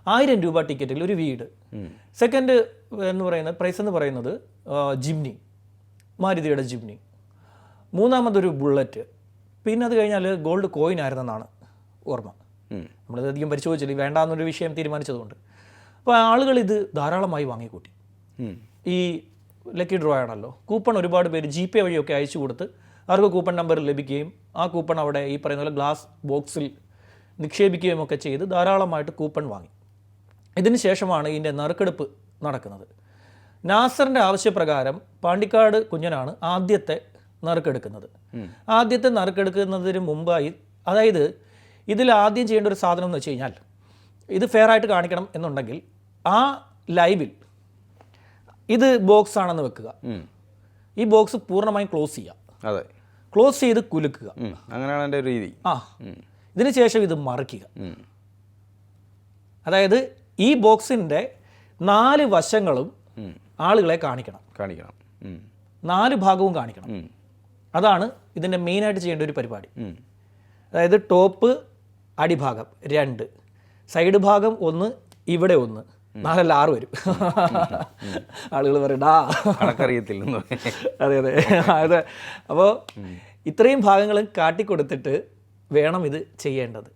₹1000 ടിക്കറ്റിൽ ഒരു വീട്. സെക്കൻഡ് എന്ന് പറയുന്നത് പ്രൈസ് എന്ന് പറയുന്നത് ജിംനി, മാരുതിയുടെ ജിംനി. മൂന്നാമതൊരു ബുള്ളറ്റ്. പിന്നെ അത് കഴിഞ്ഞാൽ ഗോൾഡ് കോയിൻ ആയിരുന്നെന്നാണ് ഓർമ്മ. നമ്മളിത് അധികം പരിശോധിച്ചില്ല, വേണ്ടാന്നൊരു വിഷയം തീരുമാനിച്ചതുകൊണ്ട്. അപ്പോൾ ആളുകൾ ഇത് ധാരാളമായി വാങ്ങിക്കൂട്ടി. ഈ ലക്കി ഡ്രോ ആണല്ലോ, കൂപ്പൺ ഒരുപാട് പേര് GPay വഴിയൊക്കെ അയച്ചു കൊടുത്ത് അവർക്ക് കൂപ്പൺ നമ്പർ ലഭിക്കുകയും ആ കൂപ്പൺ അവിടെ ഈ പറയുന്ന പോലെ ഗ്ലാസ് ബോക്സിൽ നിക്ഷേപിക്കുകയും ഒക്കെ ചെയ്ത് ധാരാളമായിട്ട് കൂപ്പൺ വാങ്ങി. ഇതിന് ശേഷമാണ് ഇതിൻ്റെ നറുക്കെടുപ്പ് നടക്കുന്നത്. നാസറിൻ്റെ ആവശ്യപ്രകാരം പാണ്ടിക്കാട് കുഞ്ഞനാണ് ആദ്യത്തെ നറുക്കെടുക്കുന്നത്. ആദ്യത്തെ നറുക്കെടുക്കുന്നതിന് മുമ്പായി, അതായത് ഇതിൽ ആദ്യം ചെയ്യേണ്ട ഒരു സാധനം എന്ന് വെച്ച് കഴിഞ്ഞാൽ, ഇത് ഫെയർ ആയിട്ട് കാണിക്കണം എന്നുണ്ടെങ്കിൽ ആ ലൈവിൽ ഇത് ബോക്സ് ആണെന്ന് വെക്കുക, ഈ ബോക്സ് പൂർണ്ണമായും ക്ലോസ് ചെയ്യുക. അതെ, ക്ലോസ് ചെയ്ത് കുലുക്കുക. അങ്ങനെയാണ് എൻ്റെ രീതി. ഇതിന് ശേഷം ഇത് മറിക്കുക. അതായത് ഈ ബോക്സിൻ്റെ 4 വശങ്ങളും ആളുകളെ കാണിക്കണം. 4 ഭാഗവും കാണിക്കണം. അതാണ് ഇതിൻ്റെ മെയിനായിട്ട് ചെയ്യേണ്ട ഒരു പരിപാടി. അതായത് ടോപ്പ് അടിഭാഗം 2, സൈഡ് ഭാഗം 1, ഇവിടെ 1, 4 അല്ല 6 വരും. ആളുകൾ പറയടാ കണക്കറിയത്തില്ല. അതെ അതെ അതെ. അപ്പോൾ ഇത്രയും ഭാഗങ്ങളും കാട്ടിക്കൊടുത്തിട്ട് വേണം ഇത് ചെയ്യേണ്ടത്.